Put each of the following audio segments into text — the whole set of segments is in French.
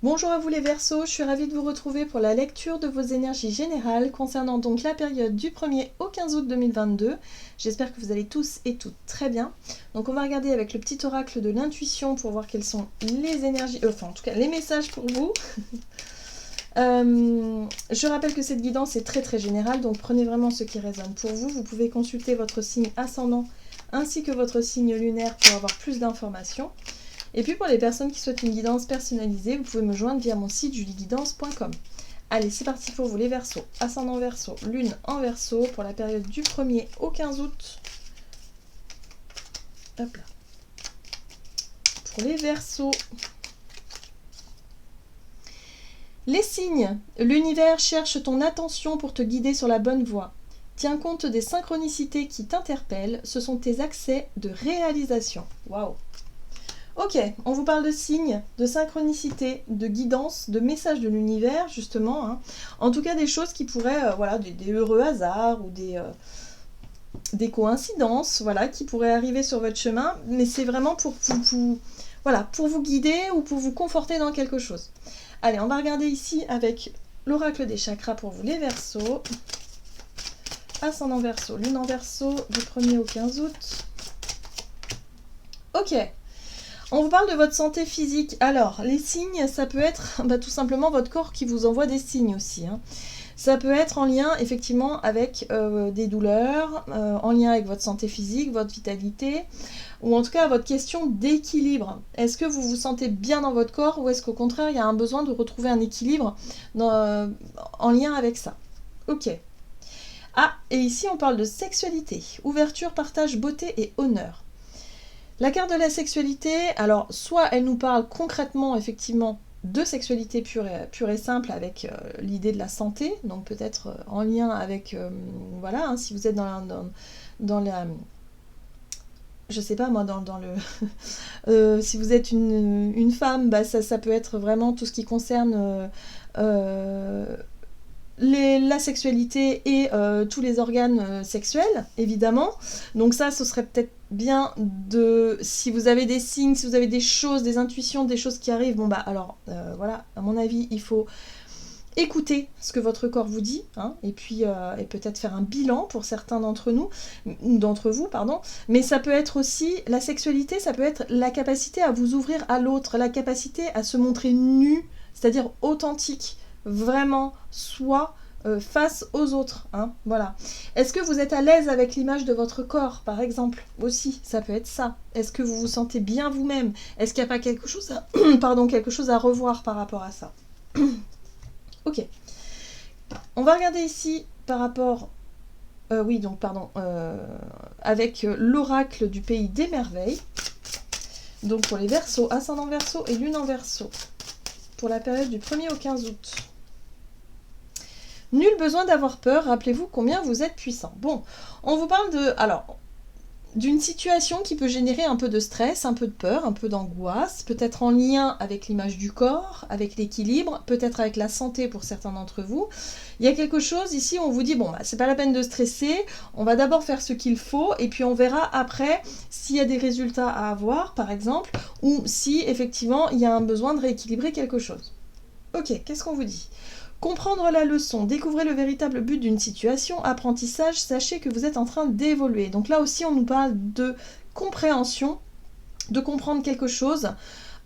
Bonjour à vous les Verseaux, je suis ravie de vous retrouver pour la lecture de vos énergies générales concernant donc la période du 1er au 15 août 2022. J'espère que vous allez tous et toutes très bien. Donc on va regarder avec le petit oracle de l'intuition pour voir quelles sont les énergies, enfin en tout cas les messages pour vous. Je rappelle que cette guidance est très générale, donc prenez vraiment ce qui résonne pour vous. Vous pouvez consulter votre signe ascendant ainsi que votre signe lunaire pour avoir plus d'informations. Et puis pour les personnes qui souhaitent une guidance personnalisée, vous pouvez me joindre via mon site julieguidance.com. Allez, c'est parti pour vous les Verseaux. Ascendant Verseau, Lune en Verseau pour la période du 1er au 15 août. Hop là. Pour les Verseaux. Les signes. L'univers cherche ton attention pour te guider sur la bonne voie. Tiens compte des synchronicités qui t'interpellent. Ce sont tes accès de réalisation. Waouh! Ok, on vous parle de signes, de synchronicité, de guidance, de messages de l'univers, justement. Hein. En tout cas, des choses qui pourraient, voilà, des heureux hasards ou des coïncidences, voilà, qui pourraient arriver sur votre chemin. Mais c'est vraiment pour voilà, pour vous guider ou pour vous conforter dans quelque chose. Allez, on va regarder ici avec l'oracle des chakras pour vous, les Verseaux. Ascendant Verseau, Lune en Verseau, du 1er au 15 août. Ok. On vous parle de votre santé physique. Alors, les signes, ça peut être tout simplement votre corps qui vous envoie des signes aussi. Hein. Ça peut être en lien, effectivement, avec des douleurs, en lien avec votre santé physique, votre vitalité, ou en tout cas votre question d'équilibre. Est-ce que vous vous sentez bien dans votre corps ou est-ce qu'au contraire, il y a un besoin de retrouver un équilibre en lien avec ça? Ok. Ah, et ici, on parle de sexualité, ouverture, partage, beauté et honneur. La carte de la sexualité, alors soit elle nous parle concrètement effectivement de sexualité pure et simple avec l'idée de la santé, donc peut-être en lien avec, voilà, hein, si vous êtes dans la je sais pas moi, dans le si vous êtes une femme, ça peut être vraiment tout ce qui concerne la sexualité et tous les organes sexuels, évidemment. Donc ça, ce serait peut-être bien si vous avez des signes, si vous avez des choses, des intuitions, des choses qui arrivent, alors, voilà, à mon avis, il faut écouter ce que votre corps vous dit, hein, et puis et peut-être faire un bilan pour certains d'entre vous, pardon. Mais ça peut être aussi, la sexualité, ça peut être la capacité à vous ouvrir à l'autre, la capacité à se montrer nu, c'est-à-dire authentique, vraiment soi face aux autres, hein, voilà. Est-ce que vous êtes à l'aise avec l'image de votre corps, par exemple, aussi, ça peut être ça. Est-ce que vous vous sentez bien vous-même? Est-ce qu'il n'y a pas quelque chose à quelque chose à revoir par rapport à ça? Ok. On va regarder ici par rapport avec l'oracle du pays des merveilles. Donc pour les Verseaux, ascendant Verseau et Lune en Verseau pour la période du 1er au 15 août. Nul besoin d'avoir peur, rappelez-vous combien vous êtes puissant. Bon, on vous parle d'une situation qui peut générer un peu de stress, un peu de peur, un peu d'angoisse, peut-être en lien avec l'image du corps, avec l'équilibre, peut-être avec la santé pour certains d'entre vous. Il y a quelque chose ici où on vous dit, c'est pas la peine de stresser, on va d'abord faire ce qu'il faut, et puis on verra après s'il y a des résultats à avoir, par exemple, ou si effectivement il y a un besoin de rééquilibrer quelque chose. Ok, qu'est-ce qu'on vous dit ? Comprendre la leçon, découvrez le véritable but d'une situation, apprentissage, sachez que vous êtes en train d'évoluer. Donc là aussi, on nous parle de compréhension, de comprendre quelque chose,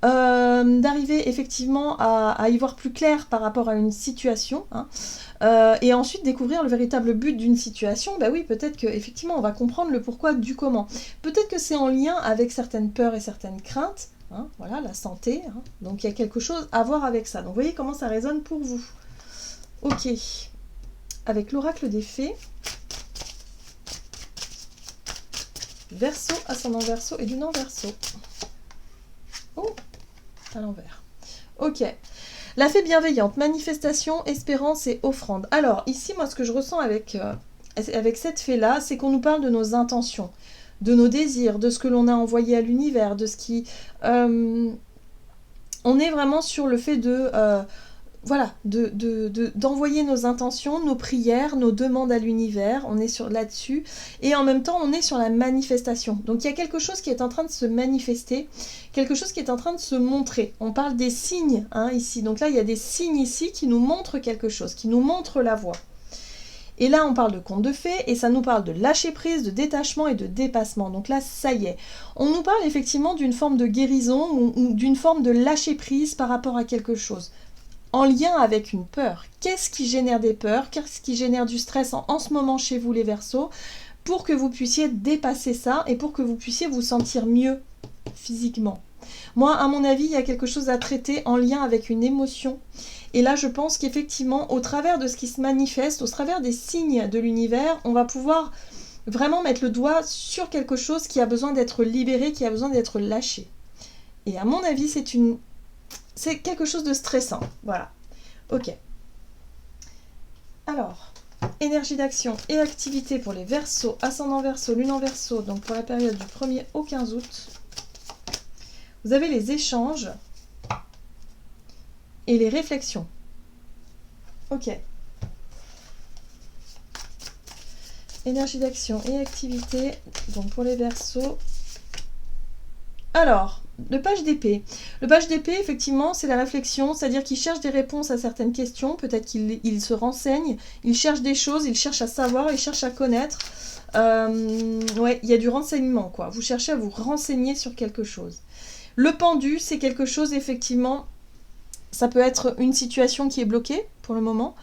d'arriver effectivement à y voir plus clair par rapport à une situation, hein, et ensuite découvrir le véritable but d'une situation. Oui, peut-être qu'effectivement, on va comprendre le pourquoi du comment. Peut-être que c'est en lien avec certaines peurs et certaines craintes, hein, voilà, la santé, hein, donc il y a quelque chose à voir avec ça. Donc vous voyez comment ça résonne pour vous. Ok, avec l'oracle des fées, Verseau, ascendant Verseau et Lune en Verseau. Oh, à l'envers. Ok, la fée bienveillante, manifestation, espérance et offrande. Alors, ici, moi, ce que je ressens avec cette fée-là, c'est qu'on nous parle de nos intentions, de nos désirs, de ce que l'on a envoyé à l'univers, de ce qui... on est vraiment sur le fait de... voilà, d'envoyer nos intentions, nos prières, nos demandes à l'univers, on est là-dessus, et en même temps on est sur la manifestation. Donc il y a quelque chose qui est en train de se manifester, quelque chose qui est en train de se montrer. On parle des signes ici, donc là il y a des signes ici qui nous montrent quelque chose, qui nous montrent la voie. Et là, on parle de conte de fées, et ça nous parle de lâcher prise, de détachement et de dépassement. Donc là, ça y est. On nous parle effectivement d'une forme de guérison ou d'une forme de lâcher prise par rapport à quelque chose, en lien avec une peur. Qu'est-ce qui génère des peurs? Qu'est-ce qui génère du stress en ce moment chez vous, les Verseaux, pour que vous puissiez dépasser ça et pour que vous puissiez vous sentir mieux physiquement? Moi, à mon avis, il y a quelque chose à traiter en lien avec une émotion. Et là, je pense qu'effectivement, au travers de ce qui se manifeste, au travers des signes de l'univers, on va pouvoir vraiment mettre le doigt sur quelque chose qui a besoin d'être libéré, qui a besoin d'être lâché. Et à mon avis, c'est quelque chose de stressant. Voilà. Ok. Alors, énergie d'action et activité pour les Verseaux, ascendant Verseau, lune en Verseau, donc pour la période du 1er au 15 août. Vous avez les échanges et les réflexions. Ok. Énergie d'action et activité, donc pour les Verseaux. Alors, le page d'épée. Le page d'épée, effectivement, c'est la réflexion, c'est-à-dire qu'il cherche des réponses à certaines questions, peut-être qu'il se renseigne, il cherche des choses, il cherche à savoir, il cherche à connaître. Ouais, il y a du renseignement, quoi. Vous cherchez à vous renseigner sur quelque chose. Le pendu, c'est quelque chose, effectivement, ça peut être une situation qui est bloquée pour le moment,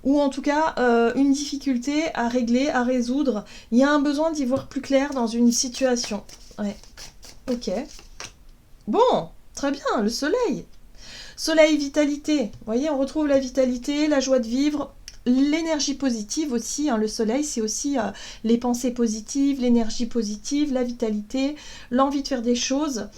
ou en tout cas une difficulté à régler, à résoudre. Il y a un besoin d'y voir plus clair dans une situation. Ouais, ok. Bon, très bien, le soleil. Soleil, vitalité. Vous voyez, on retrouve la vitalité, la joie de vivre, l'énergie positive aussi. Le soleil, c'est aussi les pensées positives, l'énergie positive, la vitalité, l'envie de faire des choses.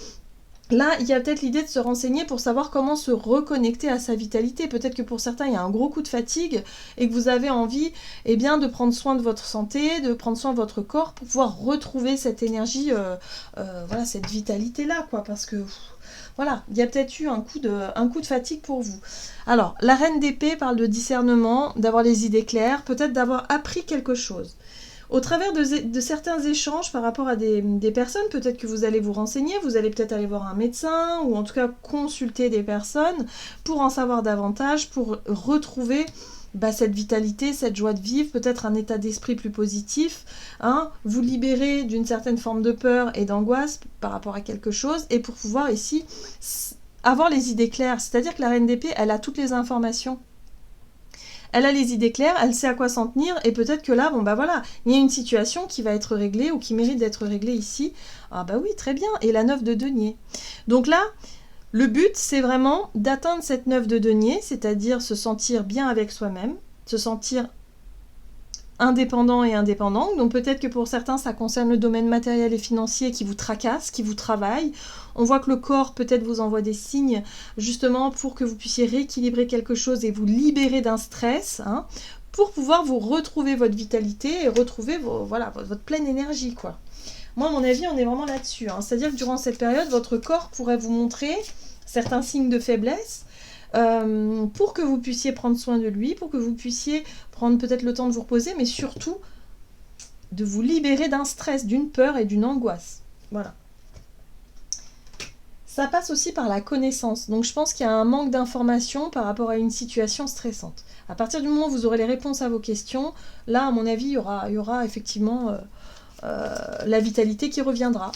Là, il y a peut-être l'idée de se renseigner pour savoir comment se reconnecter à sa vitalité. Peut-être que pour certains, il y a un gros coup de fatigue et que vous avez envie de prendre soin de votre santé, de prendre soin de votre corps pour pouvoir retrouver cette énergie, voilà, cette vitalité-là, quoi. Parce que, voilà, il y a peut-être eu un coup de fatigue pour vous. Alors, la reine d'épée parle de discernement, d'avoir les idées claires, peut-être d'avoir appris quelque chose. Au travers de certains échanges par rapport à des personnes, peut-être que vous allez vous renseigner, vous allez peut-être aller voir un médecin ou en tout cas consulter des personnes pour en savoir davantage, pour retrouver cette vitalité, cette joie de vivre, peut-être un état d'esprit plus positif, vous libérer d'une certaine forme de peur et d'angoisse par rapport à quelque chose et pour pouvoir ici avoir les idées claires. C'est-à-dire que la reine d'épée, elle a toutes les informations. Elle a les idées claires, elle sait à quoi s'en tenir, et peut-être que là, voilà, il y a une situation qui va être réglée ou qui mérite d'être réglée ici. Ah bah oui, très bien, et la 9 de denier. Donc là, le but, c'est vraiment d'atteindre cette 9 de denier, c'est-à-dire se sentir bien avec soi-même, se sentir indépendant et indépendante. Donc peut-être que pour certains, ça concerne le domaine matériel et financier qui vous tracasse, qui vous travaille. On voit que le corps peut-être vous envoie des signes justement pour que vous puissiez rééquilibrer quelque chose et vous libérer d'un stress, pour pouvoir vous retrouver votre vitalité et retrouver votre pleine énergie, quoi. Moi, à mon avis, on est vraiment là-dessus. C'est-à-dire que durant cette période, votre corps pourrait vous montrer certains signes de faiblesse, pour que vous puissiez prendre soin de lui, pour que vous puissiez prendre peut-être le temps de vous reposer, mais surtout de vous libérer d'un stress, d'une peur et d'une angoisse. Voilà. Ça passe aussi par la connaissance. Donc je pense qu'il y a un manque d'informations par rapport à une situation stressante. À partir du moment où vous aurez les réponses à vos questions, là, à mon avis, il y aura effectivement la vitalité qui reviendra.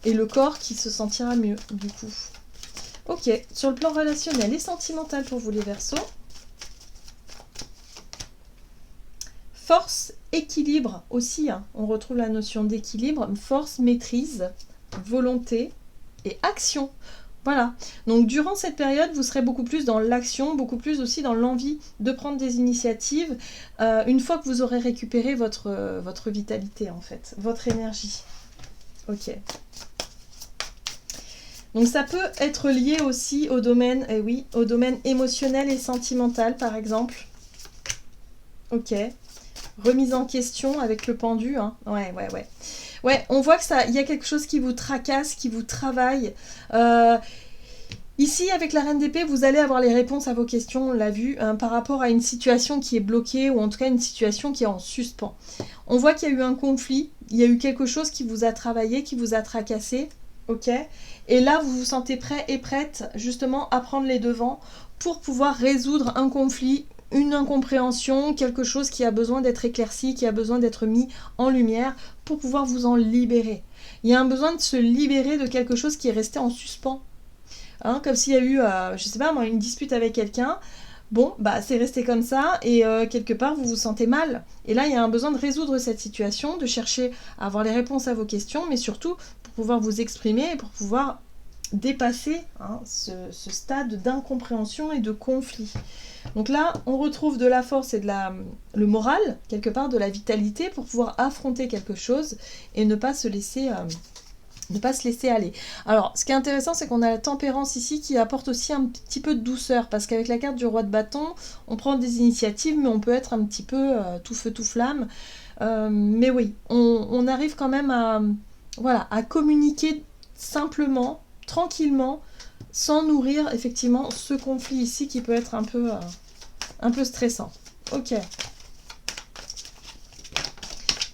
Et le corps qui se sentira mieux, du coup. Ok, sur le plan relationnel et sentimental pour vous les Verseaux. Force, équilibre aussi, on retrouve la notion d'équilibre, force, maîtrise, volonté et action. Voilà, donc durant cette période, vous serez beaucoup plus dans l'action, beaucoup plus aussi dans l'envie de prendre des initiatives, une fois que vous aurez récupéré votre vitalité en fait, votre énergie. Ok. Donc ça peut être lié aussi au domaine, au domaine émotionnel et sentimental par exemple. Ok. Remise en question avec le pendu, Ouais. Ouais, on voit que il y a quelque chose qui vous tracasse, qui vous travaille. Ici, avec la Reine d'épée, vous allez avoir les réponses à vos questions, on l'a vu, hein, par rapport à une situation qui est bloquée, ou en tout cas une situation qui est en suspens. On voit qu'il y a eu un conflit, il y a eu quelque chose qui vous a travaillé, qui vous a tracassé, ok? Et là, vous vous sentez prêt et prête, justement, à prendre les devants pour pouvoir résoudre un conflit, une incompréhension, quelque chose qui a besoin d'être éclairci, qui a besoin d'être mis en lumière pour pouvoir vous en libérer. Il y a un besoin de se libérer de quelque chose qui est resté en suspens. Hein, comme s'il y a eu, je sais pas moi, une dispute avec quelqu'un. Bon, bah c'est resté comme ça et quelque part vous vous sentez mal. Et là, il y a un besoin de résoudre cette situation, de chercher à avoir les réponses à vos questions, mais surtout pour pouvoir vous exprimer et pour pouvoir dépasser hein, ce stade d'incompréhension et de conflit. Donc là, on retrouve de la force et le moral, quelque part, de la vitalité pour pouvoir affronter quelque chose et ne pas se laisser aller. Alors, ce qui est intéressant, c'est qu'on a la tempérance ici qui apporte aussi un petit peu de douceur, parce qu'avec la carte du roi de bâton, on prend des initiatives, mais on peut être un petit peu tout feu, tout flamme. Mais oui, on arrive quand même à communiquer simplement, tranquillement, sans nourrir effectivement ce conflit ici qui peut être un peu stressant. Ok.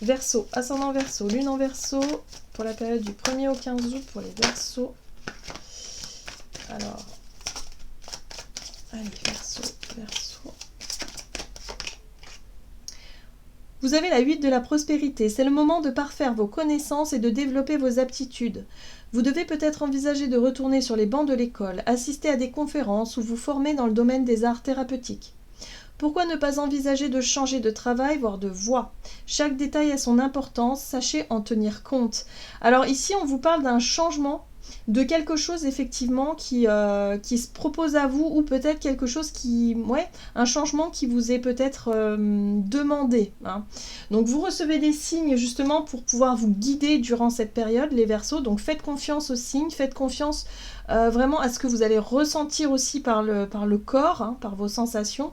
Verseau, ascendant Verseau, lune en Verseau, pour la période du 1er au 15 août pour les Verseaux. Alors, allez, Verseau. Vous avez la 8 de la prospérité. C'est le moment de parfaire vos connaissances et de développer vos aptitudes. Vous devez peut-être envisager de retourner sur les bancs de l'école, assister à des conférences ou vous former dans le domaine des arts thérapeutiques. Pourquoi ne pas envisager de changer de travail, voire de voie? Chaque détail a son importance, sachez en tenir compte. Alors ici, on vous parle d'un changement, de quelque chose effectivement qui se propose à vous, ou peut-être quelque chose un changement qui vous est peut-être demandé. Hein. Donc vous recevez des signes justement pour pouvoir vous guider durant cette période, les Verseaux. Donc faites confiance aux signes, faites confiance vraiment à ce que vous allez ressentir aussi par le corps, hein, par vos sensations.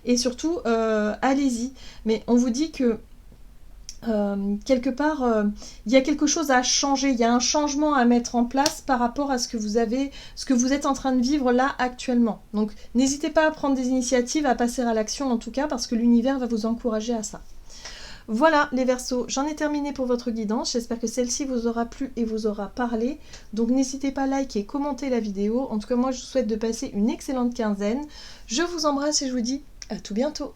Et surtout, allez-y. Mais on vous dit que quelque part, il y a quelque chose à changer, il y a un changement à mettre en place par rapport à ce que vous êtes en train de vivre là actuellement. Donc n'hésitez pas à prendre des initiatives, à passer à l'action en tout cas, parce que l'univers va vous encourager à ça. Voilà les Verseaux, j'en ai terminé pour votre guidance, j'espère que celle-ci vous aura plu et vous aura parlé. Donc n'hésitez pas à liker et commenter la vidéo. En tout cas moi je vous souhaite de passer une excellente quinzaine. Je vous embrasse et je vous dis à tout bientôt.